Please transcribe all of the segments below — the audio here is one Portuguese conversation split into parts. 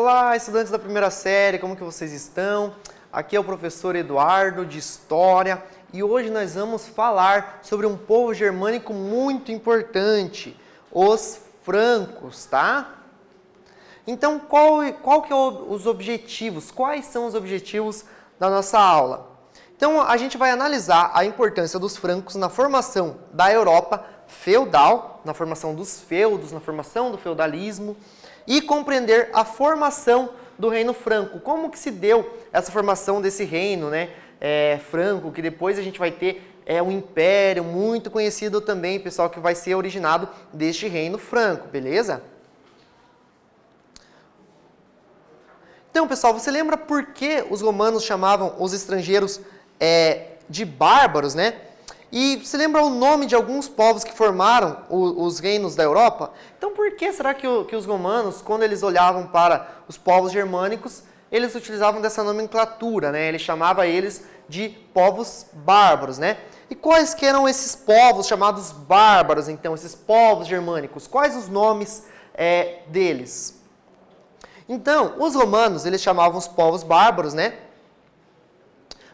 Olá, estudantes da primeira série, como que vocês estão? Aqui é o professor Eduardo, de História, e hoje nós vamos falar sobre um povo germânico muito importante, os francos, tá? Então, qual que é os objetivos? Quais são os objetivos da nossa aula? Então, a gente vai analisar a importância dos francos na formação da Europa feudal, na formação dos feudos, na formação do feudalismo, e compreender a formação do reino franco. Como que se deu essa formação desse reino, né, franco, que depois a gente vai ter um império muito conhecido também, pessoal, que vai ser originado deste reino franco, beleza? Então, pessoal, você lembra por que os romanos chamavam os estrangeiros de bárbaros, né? E você lembra o nome de alguns povos que formaram os reinos da Europa? Então, por que será que os romanos, quando eles olhavam para os povos germânicos, eles utilizavam dessa nomenclatura, né? Ele chamava eles de povos bárbaros, né? E quais que eram esses povos chamados bárbaros, então, esses povos germânicos? Quais os nomes deles? Então, os romanos, eles chamavam os povos bárbaros, né?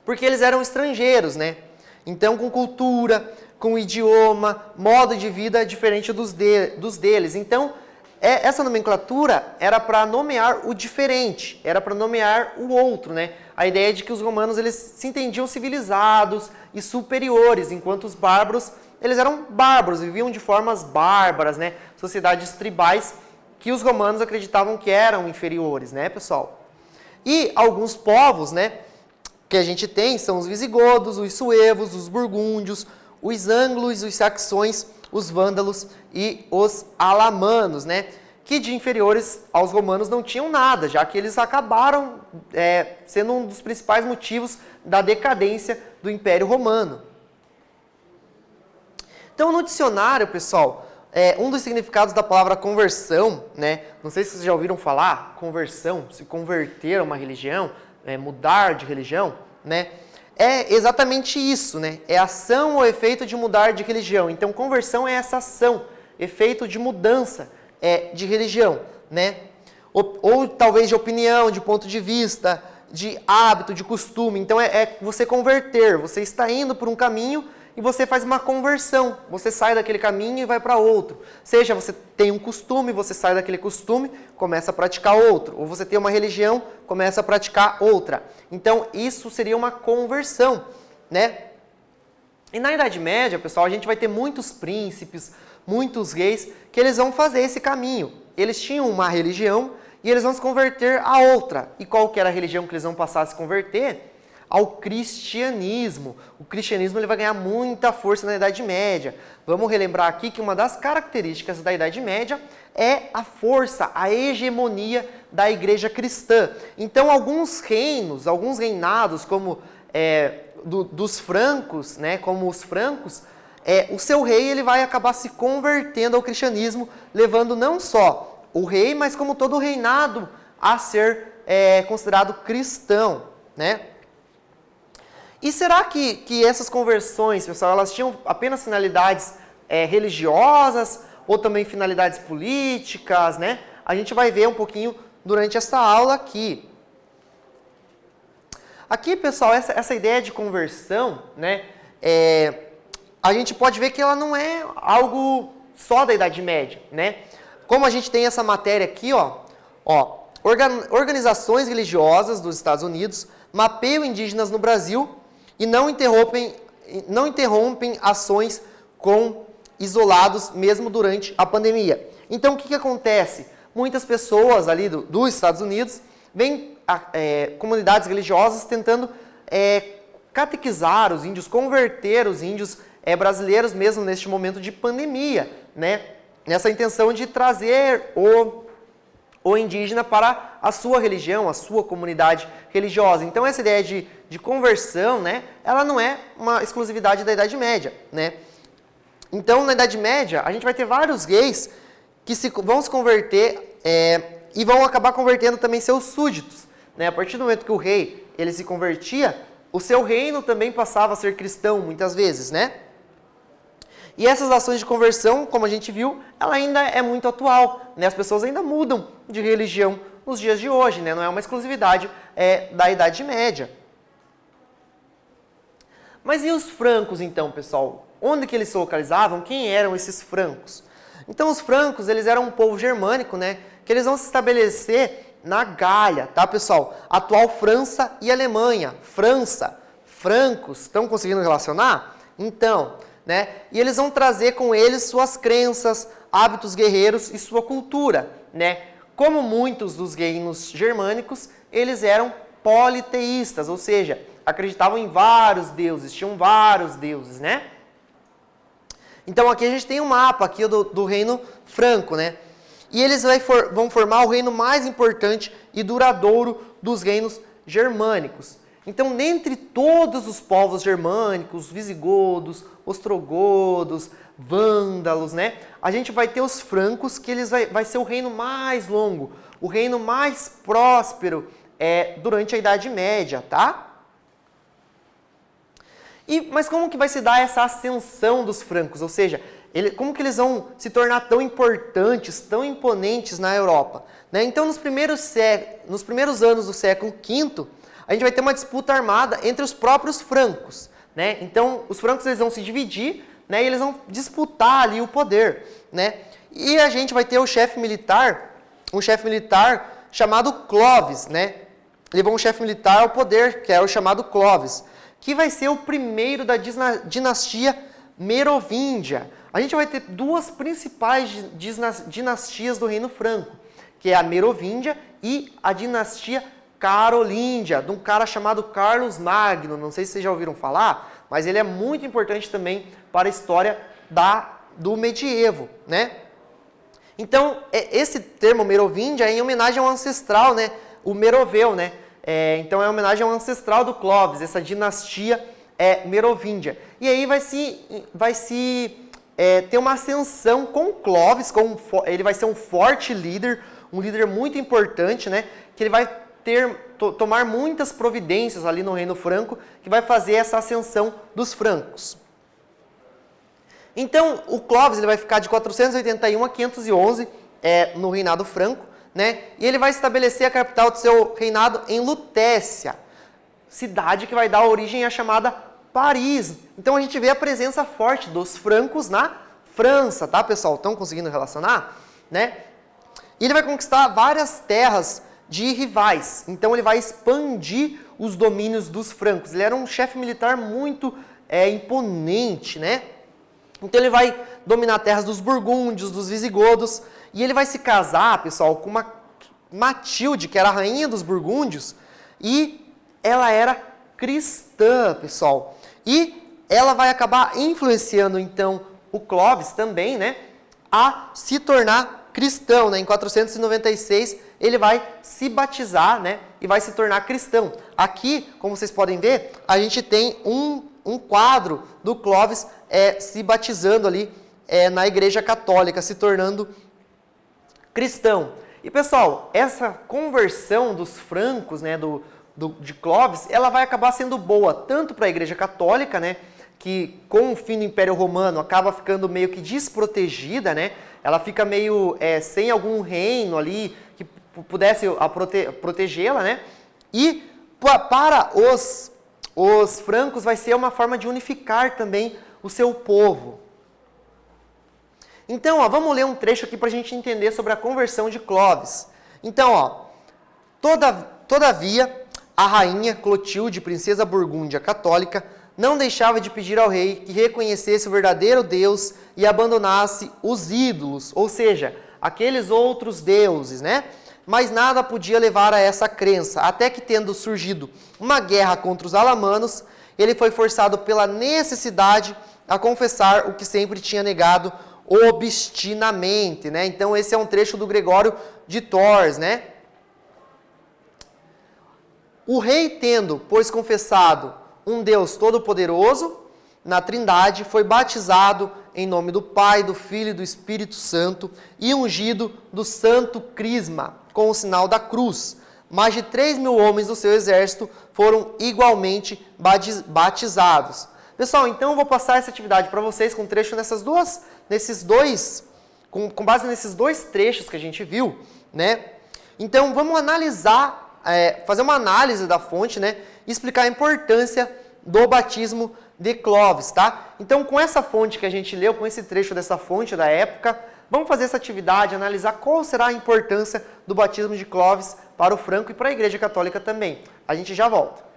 Porque eles eram estrangeiros, né? Então, com cultura, com idioma, modo de vida diferente dos deles. Então, essa nomenclatura era para nomear o diferente, era para nomear o outro, né? A ideia de que os romanos eles se entendiam civilizados e superiores, enquanto os bárbaros, eles eram bárbaros, viviam de formas bárbaras, né? Sociedades tribais que os romanos acreditavam que eram inferiores, né, pessoal? E alguns povos, né, que a gente tem são os visigodos, os suevos, os burgúndios, os ângulos, os saxões, os vândalos e os alamanos, né? Que de inferiores aos romanos não tinham nada, já que eles acabaram sendo um dos principais motivos da decadência do Império Romano. Então, no dicionário, pessoal, um dos significados da palavra conversão, né? Não sei se vocês já ouviram falar, conversão, se converter a uma religião, mudar de religião, né? É exatamente isso, né? É ação ou efeito de mudar de religião. Então, conversão é essa ação, efeito de mudança de religião, né? Ou talvez de opinião, de ponto de vista, de hábito, de costume. Então, é você converter, você está indo por um caminho e você faz uma conversão, você sai daquele caminho e vai para outro. Seja você tem um costume, você sai daquele costume, começa a praticar outro. Ou você tem uma religião, começa a praticar outra. Então, isso seria uma conversão, né? E na Idade Média, pessoal, a gente vai ter muitos príncipes, muitos reis, que eles vão fazer esse caminho. Eles tinham uma religião e eles vão se converter a outra. E qual que era a religião que eles vão passar a se converter? Ao cristianismo. O cristianismo ele vai ganhar muita força na Idade Média. Vamos relembrar aqui que uma das características da Idade Média é a força, a hegemonia da igreja cristã. Então, alguns reinos, alguns reinados, como dos francos, né, como os francos, o seu rei ele vai acabar se convertendo ao cristianismo, levando não só o rei, mas como todo o reinado a ser considerado cristão, né? E será que essas conversões, pessoal, elas tinham apenas finalidades religiosas ou também finalidades políticas, né? A gente vai ver um pouquinho durante essa aula aqui. Aqui, pessoal, essa ideia de conversão, né? A gente pode ver que ela não é algo só da Idade Média, né? Como a gente tem essa matéria aqui, organizações religiosas dos Estados Unidos mapeiam indígenas no Brasil e não interrompem ações com isolados mesmo durante a pandemia. Então, o que acontece? Muitas pessoas ali dos Estados Unidos veem comunidades religiosas tentando catequizar os índios, converter os índios brasileiros mesmo neste momento de pandemia, né? Nessa intenção de trazer o indígena para a sua religião, a sua comunidade religiosa. Então, essa ideia de conversão, né, ela não é uma exclusividade da Idade Média, né? Então, na Idade Média, a gente vai ter vários reis que vão se converter e vão acabar convertendo também seus súditos, né? A partir do momento que o rei ele se convertia, o seu reino também passava a ser cristão, muitas vezes, né? E essas ações de conversão, como a gente viu, ela ainda é muito atual, né? As pessoas ainda mudam de religião nos dias de hoje, né? Não é uma exclusividade da Idade Média. Mas e os francos, então, pessoal? Onde que eles se localizavam? Quem eram esses francos? Então, os francos, eles eram um povo germânico, né? Que eles vão se estabelecer na Gália, tá, pessoal? Atual França e Alemanha. França, francos, estão conseguindo relacionar? Então, né? E eles vão trazer com eles suas crenças, hábitos guerreiros e sua cultura, né? Como muitos dos reinos germânicos, eles eram politeístas, ou seja, acreditavam em vários deuses, tinham vários deuses, né? Então aqui a gente tem um mapa aqui do reino franco, né? E eles vão formar o reino mais importante e duradouro dos reinos germânicos. Então, dentre todos os povos germânicos, visigodos, ostrogodos, vândalos, né? A gente vai ter os francos, que eles vai ser o reino mais longo, o reino mais próspero durante a Idade Média, tá? Mas como que vai se dar essa ascensão dos francos? Ou seja, como que eles vão se tornar tão importantes, tão imponentes na Europa? Né? Então, nos primeiros anos do século V, a gente vai ter uma disputa armada entre os próprios francos. Né? Então, os francos eles vão se dividir, né? E eles vão disputar ali o poder. Né? E a gente vai ter um chefe militar chamado Clovis. Né? Levou um chefe militar ao poder, que é o chamado Clovis, que vai ser o primeiro da dinastia Merovíngia. A gente vai ter duas principais dinastias do Reino Franco, que é a Merovíngia e a dinastia Carolíngia, de um cara chamado Carlos Magno. Não sei se vocês já ouviram falar, mas ele é muito importante também para a história do medievo, né? Então, esse termo Merovíngia é em homenagem ao ancestral, né? O Meroveu, né? Então, é em homenagem ao ancestral do Clovis, essa dinastia Merovíngia. E aí vai se ter uma ascensão com Clovis, ele vai ser um forte líder, um líder muito importante, né? Que ele vai tomar muitas providências ali no Reino Franco, que vai fazer essa ascensão dos francos. Então, o Clovis ele vai ficar de 481 a 511 no reinado franco, né? E ele vai estabelecer a capital do seu reinado em Lutécia, cidade que vai dar origem à chamada Paris. Então, a gente vê a presença forte dos francos na França, tá, pessoal? Estão conseguindo relacionar? Né? E ele vai conquistar várias terras de rivais. Então, ele vai expandir os domínios dos francos. Ele era um chefe militar muito imponente, né? Então, ele vai dominar terras dos burgúndios, dos visigodos, e ele vai se casar, pessoal, com uma Matilde, que era a rainha dos burgúndios, e ela era cristã, pessoal. E ela vai acabar influenciando, então, o Clovis também, né, a se tornar cristão, né? Em 496, ele vai se batizar, né, e vai se tornar cristão. Aqui, como vocês podem ver, a gente tem um quadro do Clovis se batizando ali na Igreja Católica, se tornando cristão. E, pessoal, essa conversão dos francos, né, de Clovis, ela vai acabar sendo boa tanto para a Igreja Católica, né, que com o fim do Império Romano acaba ficando meio que desprotegida, né, ela fica meio sem algum reino ali que pudesse protegê-la, né, e para os francos vai ser uma forma de unificar também o seu povo. Então, vamos ler um trecho aqui para a gente entender sobre a conversão de Clovis. Então, todavia, a rainha Clotilde, princesa burgúndia católica, não deixava de pedir ao rei que reconhecesse o verdadeiro Deus e abandonasse os ídolos, ou seja, aqueles outros deuses, né? Mas nada podia levar a essa crença, até que, tendo surgido uma guerra contra os alamanos, ele foi forçado pela necessidade a confessar o que sempre tinha negado obstinamente, né? Então, esse é um trecho do Gregório de Tours, né? O rei, tendo, pois, confessado um Deus todo-poderoso na Trindade, foi batizado em nome do Pai, do Filho e do Espírito Santo e ungido do Santo Crisma, com o sinal da cruz. Mais de 3.000 homens do seu exército foram igualmente batizados. Pessoal, então eu vou passar essa atividade para vocês com trecho com base nesses dois trechos que a gente viu, né? Então, vamos analisar, fazer uma análise da fonte, né? E explicar a importância do batismo de Clovis, tá? Então, com essa fonte que a gente leu, com esse trecho dessa fonte da época, vamos fazer essa atividade, analisar qual será a importância do batismo de Clovis para o Franco e para a Igreja Católica também. A gente já volta.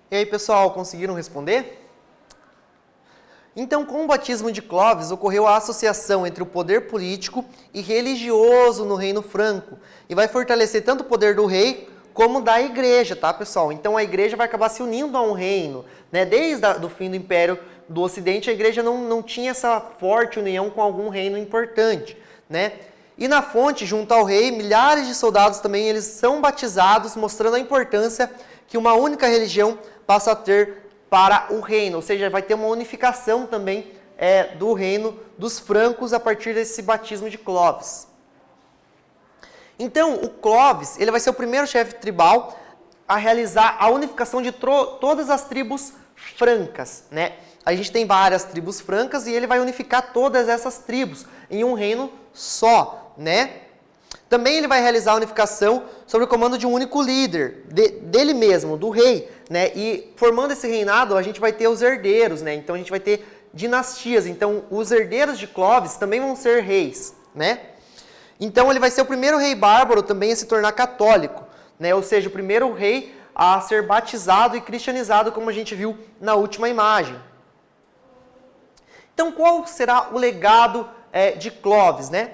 E aí, pessoal, conseguiram responder? Então, com o batismo de Clovis, ocorreu a associação entre o poder político e religioso no Reino Franco, e vai fortalecer tanto o poder do rei como da igreja, tá, pessoal? Então, a igreja vai acabar se unindo a um reino, né? Desde o fim do Império do Ocidente, a igreja não tinha essa forte união com algum reino importante, né? E na fonte, junto ao rei, milhares de soldados também eles são batizados, mostrando a importância que uma única religião passa a ter para o reino, ou seja, vai ter uma unificação também do reino dos francos a partir desse batismo de Clovis. Então, o Clovis ele vai ser o primeiro chefe tribal a realizar a unificação de todas as tribos francas, né? A gente tem várias tribos francas e ele vai unificar todas essas tribos em um reino só, né? Também ele vai realizar a unificação sob o comando de um único líder, dele mesmo, do rei, né? E formando esse reinado, a gente vai ter os herdeiros, né? Então a gente vai ter dinastias. Então os herdeiros de Clovis também vão ser reis, né? Então ele vai ser o primeiro rei bárbaro também a se tornar católico, né? Ou seja, o primeiro rei a ser batizado e cristianizado, como a gente viu na última imagem. Então qual será o legado de Clovis, né?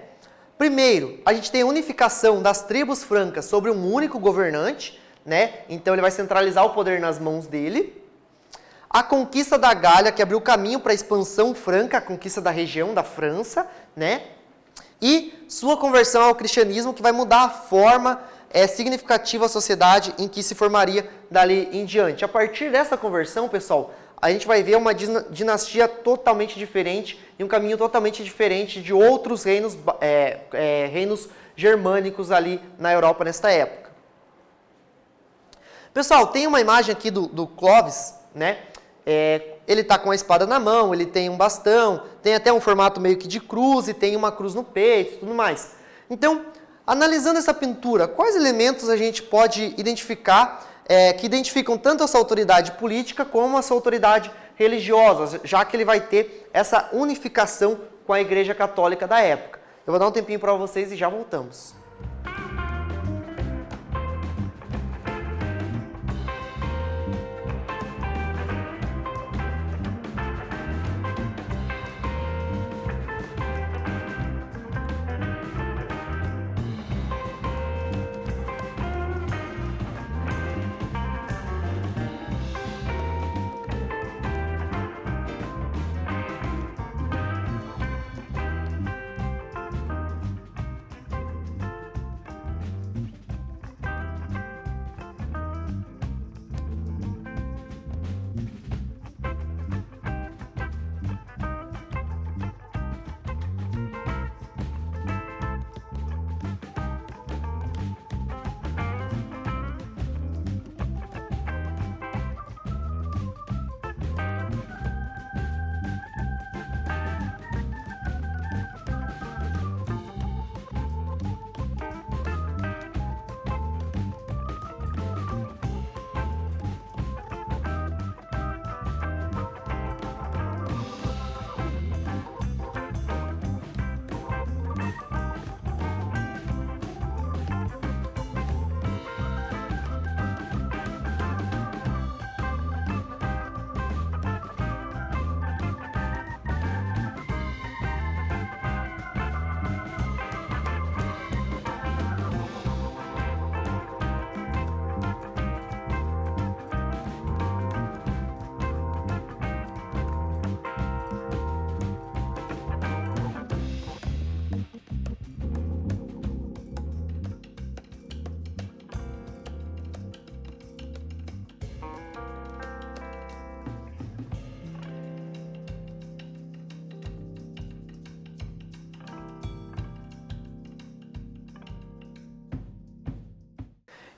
Primeiro, a gente tem a unificação das tribos francas sobre um único governante, né? Então ele vai centralizar o poder nas mãos dele. A conquista da Gália, que abriu caminho para a expansão franca, a conquista da região da França, né? e sua conversão ao cristianismo, que vai mudar a forma significativa da sociedade em que se formaria dali em diante. A partir dessa conversão, pessoal, a gente vai ver uma dinastia totalmente diferente e um caminho totalmente diferente de outros reinos, reinos germânicos ali na Europa nesta época. Pessoal, tem uma imagem aqui do Clovis, né? Ele está com a espada na mão, ele tem um bastão, tem até um formato meio que de cruz e tem uma cruz no peito e tudo mais. Então, analisando essa pintura, quais elementos a gente pode identificar que identificam tanto essa autoridade política como essa autoridade religiosa, já que ele vai ter essa unificação com a Igreja Católica da época. Eu vou dar um tempinho para vocês e já voltamos.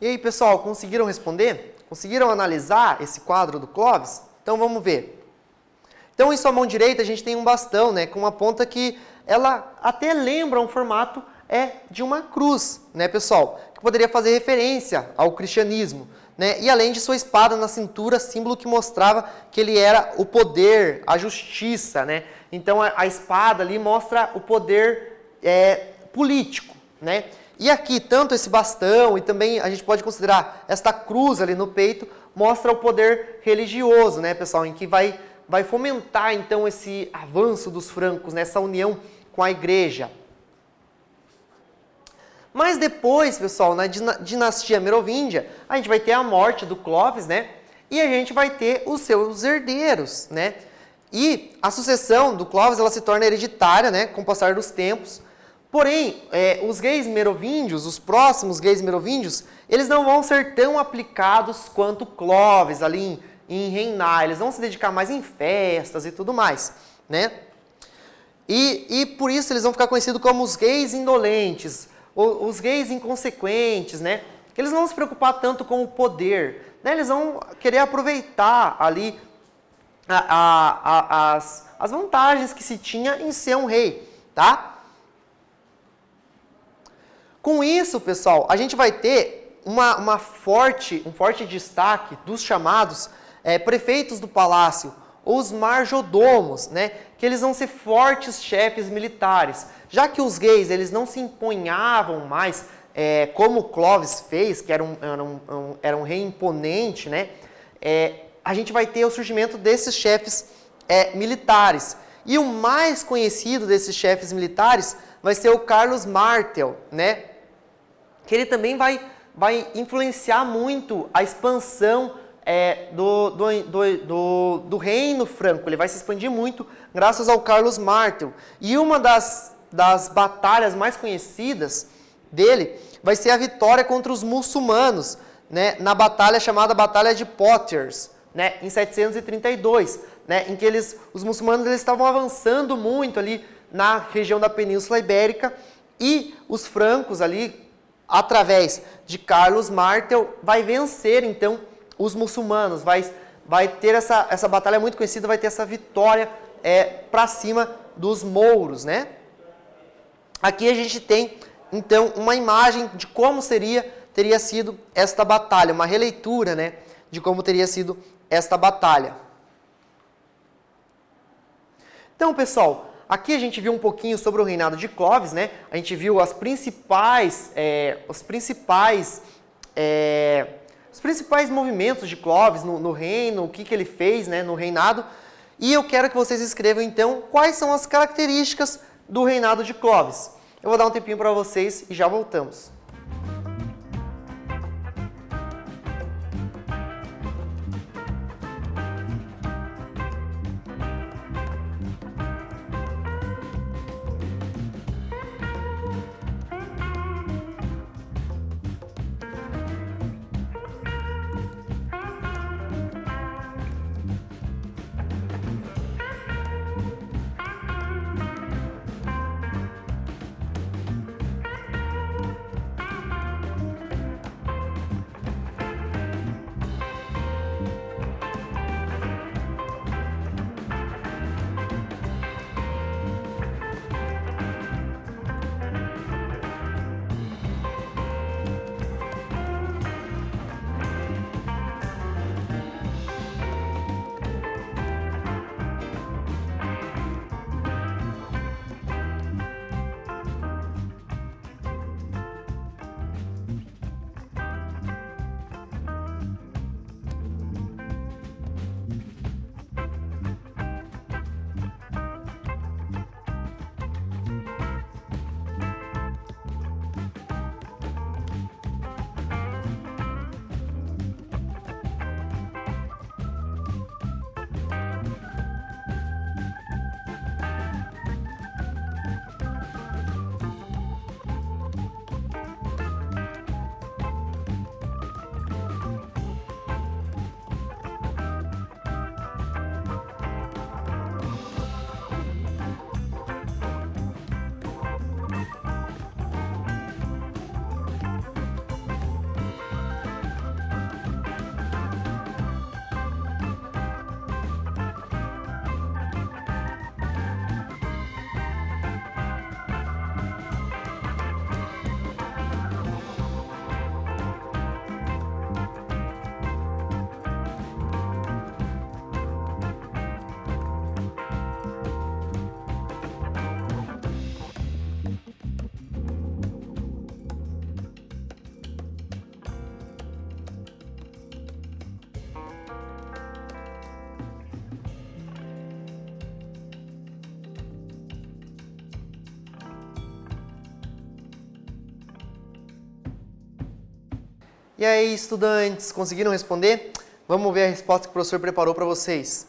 E aí, pessoal, conseguiram responder? Conseguiram analisar esse quadro do Clovis? Então, vamos ver. Então, em sua mão direita, a gente tem um bastão, né, com uma ponta que ela até lembra um formato de uma cruz, né, pessoal? Que poderia fazer referência ao cristianismo, né? E além de sua espada na cintura, símbolo que mostrava que ele era o poder, a justiça, né? Então, a espada ali mostra o poder político, né? E aqui, tanto esse bastão e também a gente pode considerar esta cruz ali no peito, mostra o poder religioso, né, pessoal? Em que vai fomentar, então, esse avanço dos francos, nessa união com a igreja. Mas depois, pessoal, na dinastia merovíngia, a gente vai ter a morte do Clovis, né? E a gente vai ter os seus herdeiros, né? E a sucessão do Clovis, ela se torna hereditária, né, com o passar dos tempos. Porém, os reis merovíngios, os próximos reis merovíngios, eles não vão ser tão aplicados quanto Clovis ali em reinar. Eles vão se dedicar mais em festas e tudo mais, né? E por isso eles vão ficar conhecidos como os reis indolentes, os reis inconsequentes, né? Eles não vão se preocupar tanto com o poder, né? Eles vão querer aproveitar ali as vantagens que se tinha em ser um rei, tá? Com isso, pessoal, a gente vai ter um forte destaque dos chamados prefeitos do palácio, os marjodomos, né? Que eles vão ser fortes chefes militares. Já que os reis eles não se empunhavam mais, como Clovis fez, que era um rei imponente, né? A gente vai ter o surgimento desses chefes militares. E o mais conhecido desses chefes militares vai ser o Carlos Martel, né? Que ele também vai influenciar muito a expansão do reino franco. Ele vai se expandir muito graças ao Carlos Martel. E uma das das batalhas mais conhecidas dele vai ser a vitória contra os muçulmanos, né, na batalha chamada Batalha de Poitiers, né, em 732, né, em que os muçulmanos estavam avançando muito ali na região da Península Ibérica e os francos ali, através de Carlos Martel, vai vencer então os muçulmanos, vai ter essa batalha muito conhecida, vai ter essa vitória para cima dos mouros, né? Aqui a gente tem então uma imagem de como teria sido esta batalha, uma releitura, né, de como teria sido esta batalha. Então, pessoal, aqui a gente viu um pouquinho sobre o reinado de Clovis, né? A gente viu os principais movimentos de Clovis no reino, o que ele fez, né, no reinado. E eu quero que vocês escrevam, então, quais são as características do reinado de Clovis. Eu vou dar um tempinho para vocês e já voltamos. E aí, estudantes, conseguiram responder? Vamos ver a resposta que o professor preparou para vocês.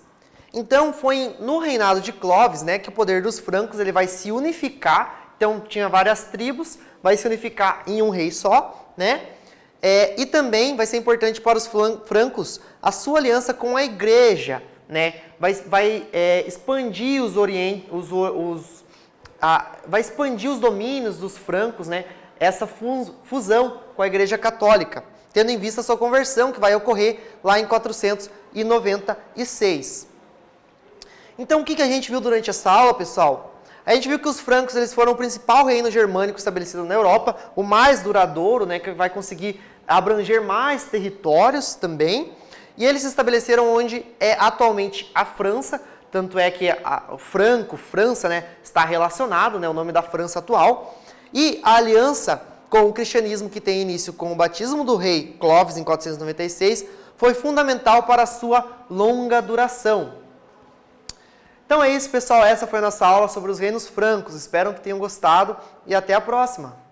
Então, foi no reinado de Clovis, né, que o poder dos francos ele vai se unificar. Então, tinha várias tribos, vai se unificar em um rei só, né? E também vai ser importante para os francos a sua aliança com a igreja, né? Vai expandir vai expandir os domínios dos francos, né? Essa fusão com a igreja católica, tendo em vista a sua conversão, que vai ocorrer lá em 496. Então, o que a gente viu durante essa aula, pessoal? A gente viu que os francos eles foram o principal reino germânico estabelecido na Europa, o mais duradouro, né, que vai conseguir abranger mais territórios também. E eles se estabeleceram onde é atualmente a França, tanto é que o França, né, está relacionado, né, o nome da França atual. E a aliança com o cristianismo, que tem início com o batismo do rei Clovis em 496, foi fundamental para a sua longa duração. Então é isso, pessoal. Essa foi a nossa aula sobre os reinos francos. Espero que tenham gostado e até a próxima!